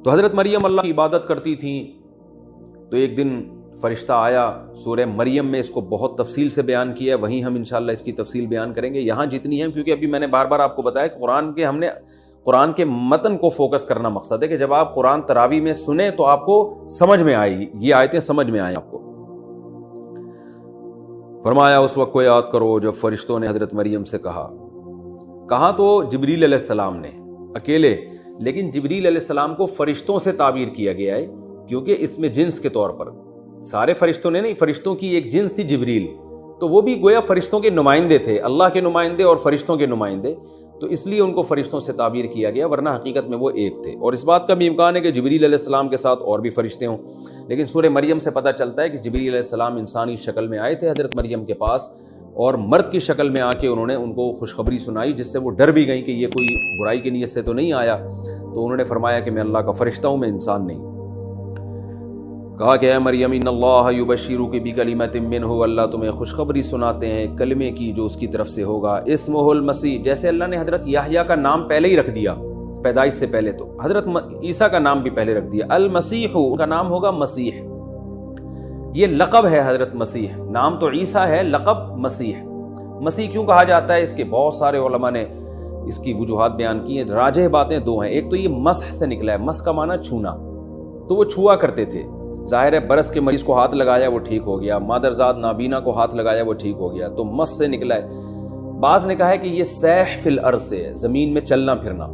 تو حضرت مریم اللہ کی عبادت کرتی تھیں. تو ایک دن فرشتہ آیا. سورہ مریم میں اس کو بہت تفصیل سے بیان کیا ہے, وہیں ہم انشاءاللہ اس کی تفصیل بیان کریں گے. یہاں جتنی ہیں, کیونکہ ابھی میں نے بار بار آپ کو بتایا کہ ہم نے قرآن کے متن کو فوکس کرنا مقصد ہے کہ جب آپ قرآن تراویح میں سنیں تو آپ کو سمجھ میں آئے, یہ آیتیں سمجھ میں آئیں آپ کو. فرمایا اس وقت کو یاد کرو جب فرشتوں نے حضرت مریم سے کہا تو جبریل علیہ السلام نے اکیلے, لیکن جبریل علیہ السلام کو فرشتوں سے تعبیر کیا گیا ہے کیونکہ اس میں جنس کے طور پر سارے فرشتوں نے نہیں, فرشتوں کی ایک جنس تھی جبریل, تو وہ بھی گویا فرشتوں کے نمائندے تھے, اللہ کے نمائندے اور فرشتوں کے نمائندے, تو اس لیے ان کو فرشتوں سے تعبیر کیا گیا, ورنہ حقیقت میں وہ ایک تھے. اور اس بات کا بھی امکان ہے کہ جبریل علیہ السلام کے ساتھ اور بھی فرشتے ہوں, لیکن سورہ مریم سے پتہ چلتا ہے کہ جبریل علیہ السلام انسانی شکل میں آئے تھے حضرت مریم کے پاس, اور مرد کی شکل میں آ کے انہوں نے ان کو خوشخبری سنائی, جس سے وہ ڈر بھی گئیں کہ یہ کوئی برائی کی نیت سے تو نہیں آیا. تو انہوں نے فرمایا کہ میں اللہ کا فرشتہ ہوں, میں انسان نہیں. کہا کہ اے مریم ان اللہ یبشرک بکلمۃ منہ, اللہ تمہیں خوشخبری سناتے ہیں کلمے کی جو اس کی طرف سے ہوگا, اسمہ المسیح, جیسے اللہ نے حضرت یحییٰ کا نام پہلے ہی رکھ دیا پیدائش سے پہلے, تو حضرت عیسیٰ کا نام بھی پہلے رکھ دیا, المسیح, کا نام ہوگا مسیح. یہ لقب ہے حضرت مسیح, نام تو عیسیٰ ہے, لقب مسیح. مسیح کیوں کہا جاتا ہے, اس کے بہت سارے علماء نے اس کی وجوہات بیان کی ہیں. راجح باتیں دو ہیں, ایک تو یہ مسح سے نکلا ہے, مس کا معنی چھونا, تو وہ چھوا کرتے تھے. ظاہر ہے برس کے مریض کو ہاتھ لگایا وہ ٹھیک ہو گیا, مادرزاد نابینا کو ہاتھ لگایا وہ ٹھیک ہو گیا, تو مس سے نکلا ہے. بعض نے کہا ہے کہ یہ سیح فی الارض سے ہے, زمین میں چلنا پھرنا.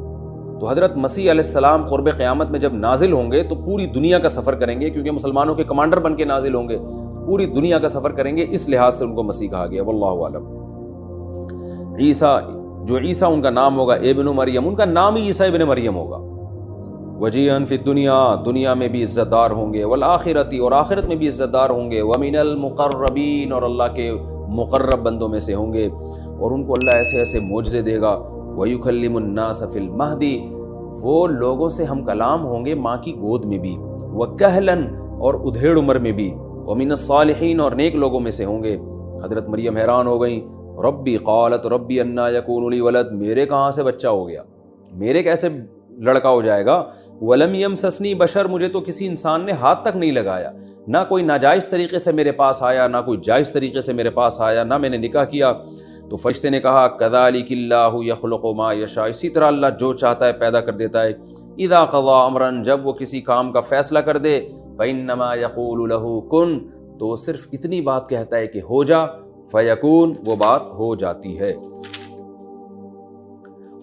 تو حضرت مسیح علیہ السلام قرب قیامت میں جب نازل ہوں گے تو پوری دنیا کا سفر کریں گے, کیونکہ مسلمانوں کے کمانڈر بن کے نازل ہوں گے, پوری دنیا کا سفر کریں گے, اس لحاظ سے ان کو مسیح کہا گیا. واللہ اعلم. عیسیٰ, جو عیسیٰ ان کا نام ہوگا ابن مریم, ان کا نام ہی عیسیٰ ابن مریم ہوگا. وجیہاً فی الدنیا, دنیا میں بھی عزت دار ہوں گے, والآخرتی, اور آخرت میں بھی عزت دار ہوں گے, ومن المقربین, اور اللہ کے مقرب بندوں میں سے ہوں گے, اور ان کو اللہ ایسے ایسے معجزے دے گا. ویکلم الناس فی المہدی, وہ لوگوں سے ہم کلام ہوں گے ماں کی گود میں بھی, وکہلاً, اور ادھیڑ عمر میں بھی, ومن الصالحین, اور نیک لوگوں میں سے ہوں گے. حضرت مریم حیران ہو گئیں, ربی قالت ربی انا یکون لی ولد, میرے کہاں سے بچہ ہو گیا, میرے کیسے لڑکا ہو جائے گا. ولم یمسسنی بشر, مجھے تو کسی انسان نے ہاتھ تک نہیں لگایا, نہ کوئی ناجائز طریقے سے میرے پاس آیا, نہ کوئی جائز طریقے سے میرے پاس آیا, نہ میں نے نکاح کیا. تو فرشتے نے کہا کذالک اللہ یخلق ما یشاء, اسی طرح اللہ جو چاہتا ہے پیدا کر دیتا ہے. اذا قضى امرا, جب وہ کسی کام کا فیصلہ کر دے, فانما یقول له کن, تو صرف اتنی بات کہتا ہے کہ ہو جا, فیکون, وہ بات ہو جاتی ہے.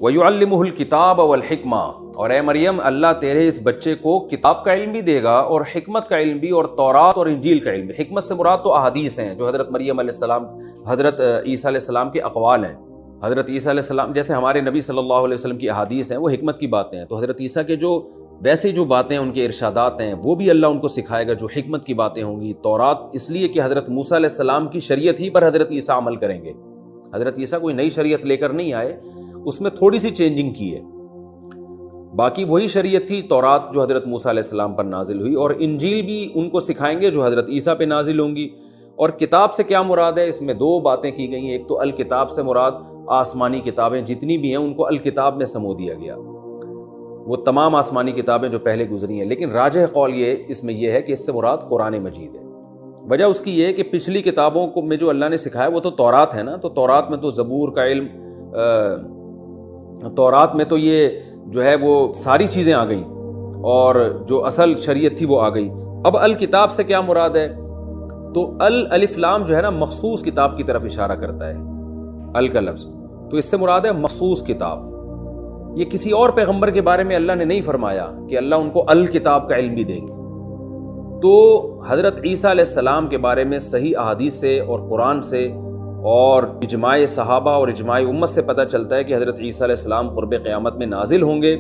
وَيُعَلِّمُهُ الْكِتَابَ وَالْحِكْمَةَ, اور اے مریم اللہ تیرے اس بچے کو کتاب کا علم بھی دے گا اور حکمت کا علم بھی, اور تورات اور انجیل کا علم بھی. حکمت سے مراد تو احادیث ہیں جو حضرت مریم علیہ السلام, حضرت عیسیٰ علیہ السلام کے اقوال ہیں. حضرت عیسیٰ علیہ السلام, جیسے ہمارے نبی صلی اللہ علیہ وسلم کی احادیث ہیں, وہ حکمت کی باتیں ہیں, تو حضرت عیسیٰ کے جو ویسے جو باتیں ان کے ارشادات ہیں وہ بھی اللہ ان کو سکھائے گا جو حکمت کی باتیں ہوں گی. تورات اس لیے کہ حضرت موسیٰ علیہ السلام کی شریعت ہی پر حضرت عیسیٰ عمل کریں گے. حضرت عیسیٰ کوئی نئی شریعت لے کر نہیں آئے, اس میں تھوڑی سی چینجنگ کی ہے, باقی وہی شریعت تھی تورات جو حضرت موسیٰ علیہ السلام پر نازل ہوئی, اور انجیل بھی ان کو سکھائیں گے جو حضرت عیسیٰ پہ نازل ہوں گی. اور کتاب سے کیا مراد ہے, اس میں دو باتیں کی گئی ہیں. ایک تو الکتاب سے مراد آسمانی کتابیں جتنی بھی ہیں ان کو الکتاب میں سمو دیا گیا, وہ تمام آسمانی کتابیں جو پہلے گزری ہیں. لیکن راجح قول یہ اس میں یہ ہے کہ اس سے مراد قرآن مجید ہے. وجہ اس کی یہ ہے کہ پچھلی کتابوں کو میں جو اللہ نے سکھایا وہ تو تورات ہے نا, تو تورات میں تو زبور کا علم, تورات میں تو یہ جو ہے وہ ساری چیزیں آ گئیں, اور جو اصل شریعت تھی وہ آ گئی. اب الکتاب سے کیا مراد ہے, تو الف لام جو ہے نا مخصوص کتاب کی طرف اشارہ کرتا ہے, ال کا لفظ, تو اس سے مراد ہے مخصوص کتاب. یہ کسی اور پیغمبر کے بارے میں اللہ نے نہیں فرمایا کہ اللہ ان کو الکتاب کا علم بھی دیں گے. تو حضرت عیسیٰ علیہ السلام کے بارے میں صحیح احادیث سے اور قرآن سے اور اجماع صحابہ اور اجماع امت سے پتہ چلتا ہے کہ حضرت عیسیٰ علیہ السلام قرب قیامت میں نازل ہوں گے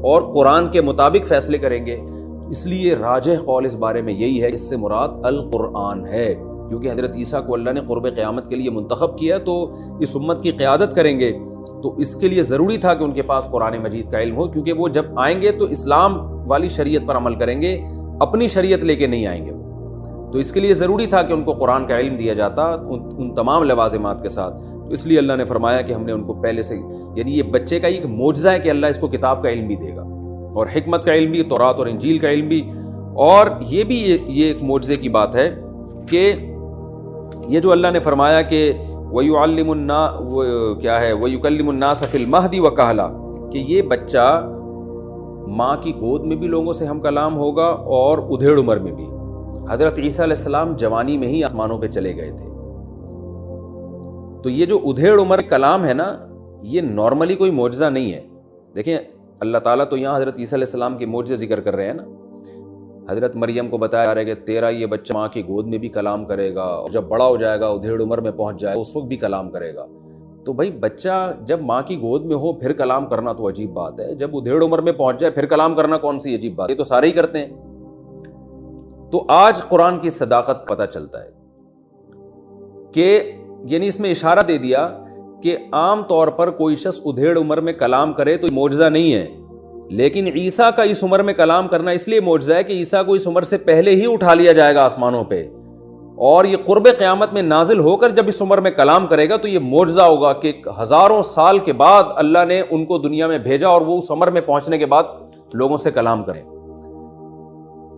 اور قرآن کے مطابق فیصلے کریں گے. اس لیے راجح قول اس بارے میں یہی ہے, اس سے مراد القرآن ہے, کیونکہ حضرت عیسیٰ کو اللہ نے قرب قیامت کے لیے منتخب کیا تو اس امت کی قیادت کریں گے, تو اس کے لیے ضروری تھا کہ ان کے پاس قرآن مجید کا علم ہو, کیونکہ وہ جب آئیں گے تو اسلام والی شریعت پر عمل کریں گے, اپنی شریعت لے کے نہیں آئیں گے. تو اس کے لیے ضروری تھا کہ ان کو قرآن کا علم دیا جاتا ان تمام لوازمات کے ساتھ. تو اس لیے اللہ نے فرمایا کہ ہم نے ان کو پہلے سے, یعنی یہ بچے کا ایک معجزہ ہے کہ اللہ اس کو کتاب کا علم بھی دے گا, اور حکمت کا علم بھی، تورات اور انجیل کا علم بھی. اور یہ بھی یہ ایک معجزے کی بات ہے کہ یہ جو اللہ نے فرمایا کہ وَيُعَلِّمُ النَّاسَ کیا ہے وَيُكَلِّمُ النَّاسَ فِي الْمَهْدِ وَكَهْلًا، کہ یہ بچہ ماں کی گود میں بھی لوگوں سے ہم کلام ہوگا اور ادھیڑ عمر میں بھی. حضرت عیسیٰ علیہ السلام جوانی میں ہی آسمانوں پہ چلے گئے تھے. تو یہ جو ادھیڑ عمر کلام ہے نا، یہ نارملی کوئی معجزہ نہیں ہے. دیکھیں اللہ تعالیٰ تو یہاں حضرت عیسیٰ علیہ السلام کے معجزے ذکر کر رہے ہیں نا. حضرت مریم کو بتایا جا رہا ہے کہ تیرا یہ بچہ ماں کی گود میں بھی کلام کرے گا، اور جب بڑا ہو جائے گا ادھیڑ عمر میں پہنچ جائے گا اس وقت بھی کلام کرے گا. تو بھائی بچہ جب ماں کی گود میں ہو پھر کلام کرنا تو عجیب بات ہے، جب ادھیڑ عمر میں پہنچ جائے پھر کلام کرنا کون سی عجیب بات ہے، یہ تو سارے ہی کرتے ہیں. تو آج قرآن کی صداقت پتہ چلتا ہے کہ یعنی اس میں اشارہ دے دیا کہ عام طور پر کوئی شخص ادھیڑ عمر میں کلام کرے تو معجزہ نہیں ہے، لیکن عیسیٰ کا اس عمر میں کلام کرنا اس لیے معجزہ ہے کہ عیسیٰ کو اس عمر سے پہلے ہی اٹھا لیا جائے گا آسمانوں پہ، اور یہ قرب قیامت میں نازل ہو کر جب اس عمر میں کلام کرے گا تو یہ معجزہ ہوگا کہ ہزاروں سال کے بعد اللہ نے ان کو دنیا میں بھیجا اور وہ اس عمر میں پہنچنے کے بعد لوگوں سے کلام کریں.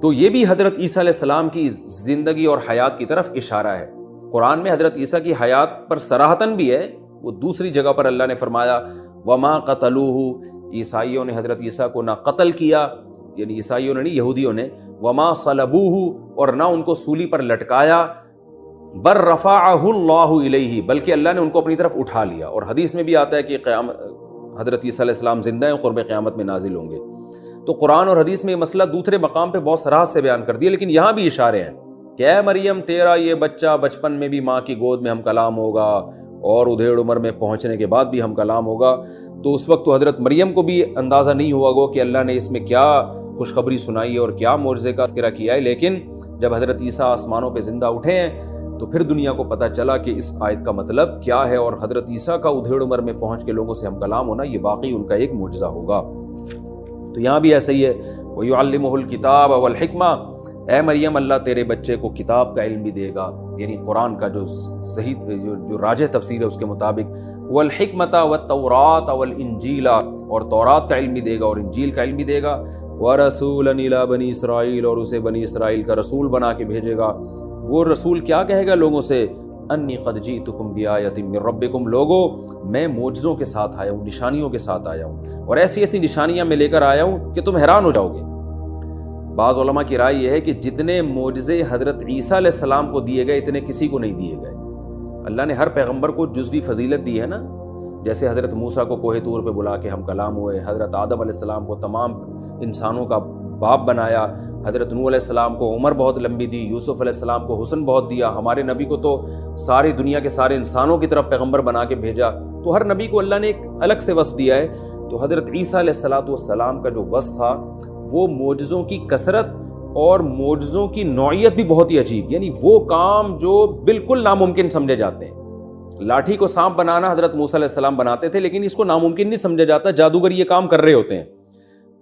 تو یہ بھی حضرت عیسیٰ علیہ السلام کی زندگی اور حیات کی طرف اشارہ ہے. قرآن میں حضرت عیسیٰ کی حیات پر صراحتاً بھی ہے، وہ دوسری جگہ پر اللہ نے فرمایا وما قتلوہ، عیسائیوں نے حضرت عیسیٰ کو نہ قتل کیا، یعنی عیسائیوں نے نہیں یہودیوں نے، وما صلبوہ، اور نہ ان کو سولی پر لٹکایا، بل رفعہ اللہ الیہ، بلکہ اللہ نے ان کو اپنی طرف اٹھا لیا. اور حدیث میں بھی آتا ہے کہ حضرت عیسیٰ علیہ السلام زندہ ہیں، قرب قیامت میں نازل ہوں گے. تو قرآن اور حدیث میں یہ مسئلہ دوسرے مقام پہ بہت صراحت سے بیان کر دیا، لیکن یہاں بھی اشارے ہیں کہ اے مریم تیرا یہ بچہ بچپن میں بھی ماں کی گود میں ہم کلام ہوگا اور ادھیڑ عمر میں پہنچنے کے بعد بھی ہم کلام ہوگا. تو اس وقت تو حضرت مریم کو بھی اندازہ نہیں ہوا گو کہ اللہ نے اس میں کیا خوشخبری سنائی اور کیا معجزے کا تذکرہ کیا ہے، لیکن جب حضرت عیسیٰ آسمانوں پہ زندہ اٹھے ہیں تو پھر دنیا کو پتہ چلا کہ اس آیت کا مطلب کیا ہے، اور حضرت عیسیٰ کا ادھیڑ عمر میں پہنچ کے لوگوں سے ہم کلام ہونا یہ واقعی ان کا ایک معجزہ ہوگا. تو یہاں بھی ایسا ہی ہے وَيُعَلِّمُهُ الْكِتَابَ وَالْحِكْمَةَ، اے مریم اللہ تیرے بچے کو کتاب کا علم بھی دے گا، یعنی قرآن کا جو صحیح جو راجح تفسیر ہے اس کے مطابق، وَالْحِكْمَةَ وَالتَّوْرَاةَ وَالْإِنْجِيلَ، اور تورات کا علم بھی دے گا اور انجیل کا علم بھی دے گا، وَرَسُولًا إِلَىٰ بَنِي إِسْرَائِيلَ، اور اسے بنی اسرائیل کا رسول بنا کے بھیجے گا. وہ رسول کیا کہے گا لوگوں سے، انی قد جئتکم بآیۃ من ربکم، لوگو میں معجزوں کے ساتھ آیا ہوں، نشانیوں کے ساتھ آیا ہوں، اور ایسی ایسی نشانیاں میں لے کر آیا ہوں کہ تم حیران ہو جاؤ گے. بعض علماء کی رائے یہ ہے کہ جتنے معجزے حضرت عیسیٰ علیہ السلام کو دیے گئے اتنے کسی کو نہیں دیے گئے. اللہ نے ہر پیغمبر کو جزوی فضیلت دی ہے نا، جیسے حضرت موسیٰ کو کوہ طور پہ بلا کے ہم کلام ہوئے، حضرت آدم علیہ السلام کو تمام انسانوں کا باپ بنایا، حضرت نوح علیہ السلام کو عمر بہت لمبی دی، یوسف علیہ السلام کو حسن بہت دیا، ہمارے نبی کو تو ساری دنیا کے سارے انسانوں کی طرف پیغمبر بنا کے بھیجا. تو ہر نبی کو اللہ نے ایک الگ سے وصف دیا ہے. تو حضرت عیسیٰ علیہ السلام کا جو وصف تھا وہ معجزوں کی کثرت اور معجزوں کی نوعیت بھی بہت ہی عجیب، یعنی وہ کام جو بالکل ناممکن سمجھے جاتے ہیں. لاٹھی کو سانپ بنانا حضرت موسیٰ علیہ السلام بناتے تھے، لیکن اس کو ناممکن نہیں سمجھا جاتا، جادوگر یہ کام کر رہے ہوتے ہیں،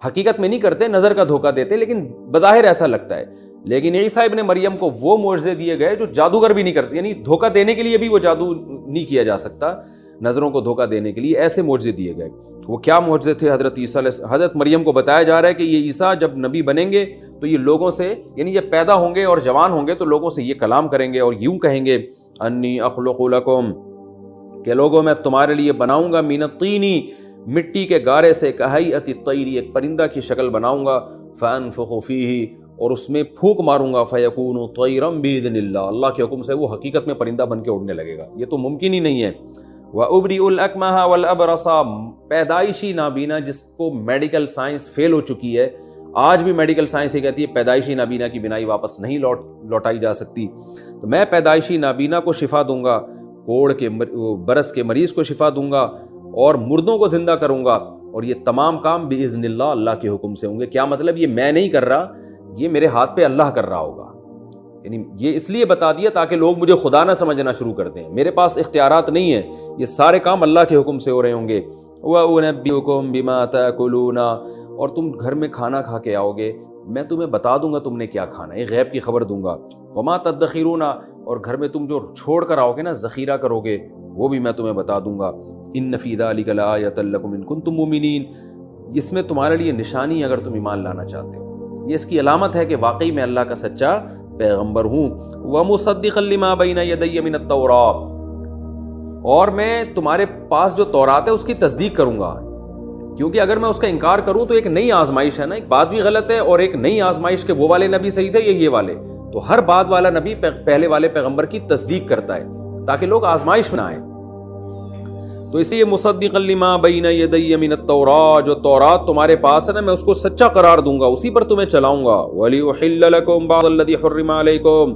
حقیقت میں نہیں کرتے، نظر کا دھوکہ دیتے، لیکن بظاہر ایسا لگتا ہے. لیکن عیسیٰ ابن مریم کو وہ معجزے دیے گئے جو جادوگر بھی نہیں کرتے، یعنی دھوکہ دینے کے لیے بھی وہ جادو نہیں کیا جا سکتا، نظروں کو دھوکہ دینے کے لیے ایسے معجزے دیے گئے. وہ کیا معجزے تھے؟ حضرت مریم کو بتایا جا رہا ہے کہ یہ عیسیٰ جب نبی بنیں گے تو یہ لوگوں سے، یعنی جب پیدا ہوں گے اور جوان ہوں گے تو لوگوں سے یہ کلام کریں گے اور یوں کہیں گے انی اخلق لکم، کہ لوگوں میں تمہارے لیے بناؤں گا من الطین، مٹی کے گارے سے، کہیئۃ الطیر، ایک پرندہ کی شکل بناؤں گا، فانفخ فیہ، اور اس میں پھونک ماروں گا، فیکون طیرا باذن اللہ، اللہ کے حکم سے وہ حقیقت میں پرندہ بن کے اڑنے لگے گا. یہ تو ممکن ہی نہیں ہے. وَأُبْرِئُ الْأَكْمَحَ وَالْأَبْرَصَ، پیدائشی نابینا جس کو میڈیکل سائنس فیل ہو چکی ہے، آج بھی میڈیکل سائنس یہ کہتی ہے پیدائشی نابینا کی بینائی واپس نہیں لوٹائی جا سکتی، تو میں پیدائشی نابینا کو شفا دوں گا، کوڑ کے برس کے مریض کو شفا دوں گا، اور مردوں کو زندہ کروں گا، اور یہ تمام کام باذن اللہ، اللہ کے حکم سے ہوں گے. کیا مطلب؟ یہ میں نہیں کر رہا، یہ میرے ہاتھ پہ اللہ کر رہا ہوگا. یعنی یہ اس لیے بتا دیا تاکہ لوگ مجھے خدا نہ سمجھنا شروع کر دیں، میرے پاس اختیارات نہیں ہیں، یہ سارے کام اللہ کے حکم سے ہو رہے ہوں گے. وَأُنَبِّئُكُم بِمَا تَأْكُلُونَ، اور تم گھر میں کھانا کھا کے آؤ گے، میں تمہیں بتا دوں گا تم نے کیا کھانا ہے، غیب کی خبر دوں گا. وَمَا تَدَّخِرُونَ، اور گھر میں تم جو چھوڑ کر آؤ گے نا، ذخیرہ کرو گے، وہ بھی میں تمہیں بتا دوں گا. إِنَّ فِي ذَلِكَ لَآيَةً لَكُمْ إِن كُنتُم مُؤْمِنِينَ، اس میں تمہارے لیے نشانی اگر تم ایمان لانا چاہتے ہو، یہ اس کی علامت ہے کہ واقعی میں اللہ کا سچا پیغمبر ہوں۔ وَمُصَدِّقًا لِمَا بَيْنَ يَدَيَّ مِنَ التَّوْرَاةِ، اور میں تمہارے پاس جو تورات ہے اس کی تصدیق کروں گا، کیونکہ اگر میں اس کا انکار کروں تو ایک نئی آزمائش ہے نا، ایک بات بھی غلط ہے اور ایک نئی آزمائش کہ وہ والے نبی صحیح تھے یا یہ والے، تو ہر بات والا نبی پہلے والے پیغمبر کی تصدیق کرتا ہے تاکہ لوگ آزمائش میں آئیں۔ تو اس لیے مصدقا لما بین یدی من التوراۃ، جو تورات تمہارے پاس ہے نا میں اس کو سچا قرار دوں گا، اسی پر تمہیں چلاؤں گا۔ ولیحل لکم بعض الذی حرم علیکم،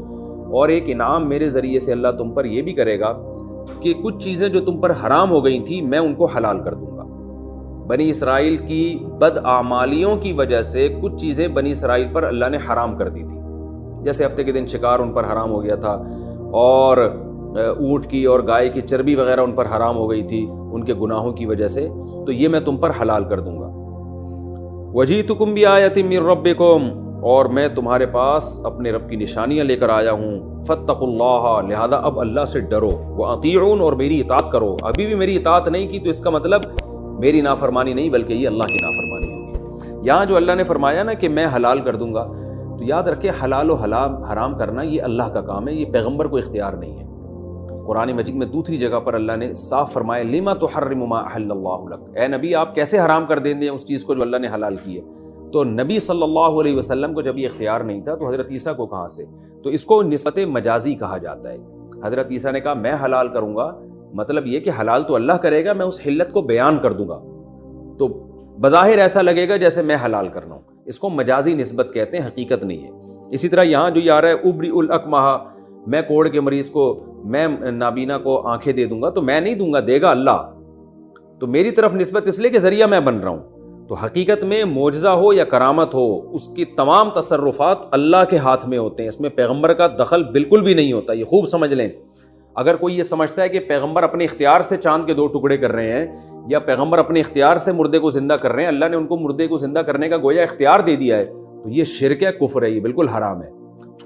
اور ایک انعام میرے ذریعے سے اللہ تم پر یہ بھی کرے گا کہ کچھ چیزیں جو تم پر حرام ہو گئی تھیں میں ان کو حلال کر دوں گا۔ بنی اسرائیل کی بدعمالیوں کی وجہ سے کچھ چیزیں بنی اسرائیل پر اللہ نے حرام کر دی تھی، جیسے ہفتے کے دن شکار ان پر حرام ہو گیا تھا، اور اونٹ کی اور گائے کی چربی وغیرہ ان پر حرام ہو گئی تھی ان کے گناہوں کی وجہ سے، تو یہ میں تم پر حلال کر دوں گا۔ وجیتکم بآیۃ من ربکم، اور میں تمہارے پاس اپنے رب کی نشانیاں لے کر آیا ہوں۔ فاتقوا اللہ، لہذا اب اللہ سے ڈرو، واطیعون، اور میری اطاعت کرو۔ ابھی بھی میری اطاعت نہیں کی تو اس کا مطلب میری نافرمانی نہیں بلکہ یہ اللہ کی نافرمانی ہوگی۔ یہاں جو اللہ نے فرمایا نا کہ میں حلال کر دوں گا، تو یاد رکھے حلال و حرام کرنا یہ اللہ کا کام ہے، یہ پیغمبر کو اختیار نہیں ہے۔ قرآن مجید میں دوسری جگہ پر اللہ نے صاف فرمایا لما تحرم ما احل اللہ لک، اے نبی آپ کیسے حرام کر دیں گے اس چیز کو جو اللہ نے حلال کی ہے۔ تو نبی صلی اللہ علیہ وسلم کو جب یہ اختیار نہیں تھا تو حضرت عیسیٰ کو کہاں سے؟ تو اس کو نسبت مجازی کہا جاتا ہے۔ حضرت عیسیٰ نے کہا میں حلال کروں گا، مطلب یہ کہ حلال تو اللہ کرے گا، میں اس حلت کو بیان کر دوں گا، تو بظاہر ایسا لگے گا جیسے میں حلال کر رہا ہوں، اس کو مجازی نسبت کہتے ہیں، حقیقت نہیں ہے۔ اسی طرح یہاں جو یہ آ رہا ہے ابری الاکمہ، میں کوڑ کے مریض کو، میں نابینا کو آنکھیں دے دوں گا، تو میں نہیں دوں گا، دے گا اللہ، تو میری طرف نسبت اس لیے کہ ذریعہ میں بن رہا ہوں۔ تو حقیقت میں معجزہ ہو یا کرامت ہو، اس کی تمام تصرفات اللہ کے ہاتھ میں ہوتے ہیں، اس میں پیغمبر کا دخل بالکل بھی نہیں ہوتا، یہ خوب سمجھ لیں۔ اگر کوئی یہ سمجھتا ہے کہ پیغمبر اپنے اختیار سے چاند کے 2 ٹکڑے کر رہے ہیں یا پیغمبر اپنے اختیار سے مردے کو زندہ کر رہے ہیں، اللہ نے ان کو مردے کو زندہ کرنے کا گویا اختیار دے دیا ہے، تو یہ شرک ہے، کفر ہے، یہ بالکل حرام ہے۔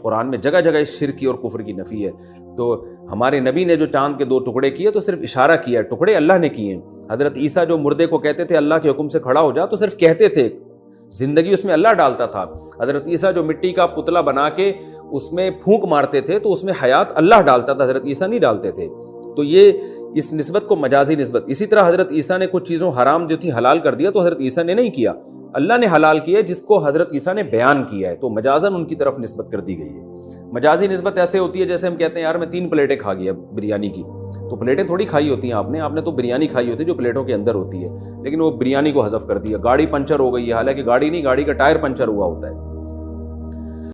قرآن میں جگہ جگہ اس شرک کی اور کفر کی نفی ہے۔ تو ہمارے نبی نے جو چاند کے 2 ٹکڑے کیے تو صرف اشارہ کیا ہے، ٹکڑے اللہ نے کیے ہیں۔ حضرت عیسیٰ جو مردے کو کہتے تھے اللہ کے حکم سے کھڑا ہو جا، تو صرف کہتے تھے، زندگی اس میں اللہ ڈالتا تھا۔ حضرت عیسیٰ جو مٹی کا پتلا بنا کے اس میں پھونک مارتے تھے تو اس میں حیات اللہ ڈالتا تھا، حضرت عیسیٰ نہیں ڈالتے تھے۔ تو یہ اس نسبت کو مجازی نسبت۔ اسی طرح حضرت عیسیٰ نے کچھ چیزوں حرام جو تھی حلال کر دیا، تو حضرت عیسیٰ نے نہیں کیا، اللہ نے حلال کیا ہے جس کو حضرت عیسیٰ نے بیان کیا ہے، تو مجازاً ان کی طرف نسبت کر دی گئی ہے۔ مجازی نسبت ایسے ہوتی ہے جیسے ہم کہتے ہیں یار میں 3 پلیٹیں کھا گیا بریانی کی، تو پلیٹیں تھوڑی کھائی ہوتی ہیں آپ نے تو بریانی کھائی ہوتی ہے جو پلیٹوں کے اندر ہوتی ہے، لیکن وہ بریانی کو حذف کر دیا۔ گاڑی پنچر ہو گئی ہے، حالانکہ گاڑی نہیں، گاڑی کا ٹائر پنچر ہوا ہوتا ہے۔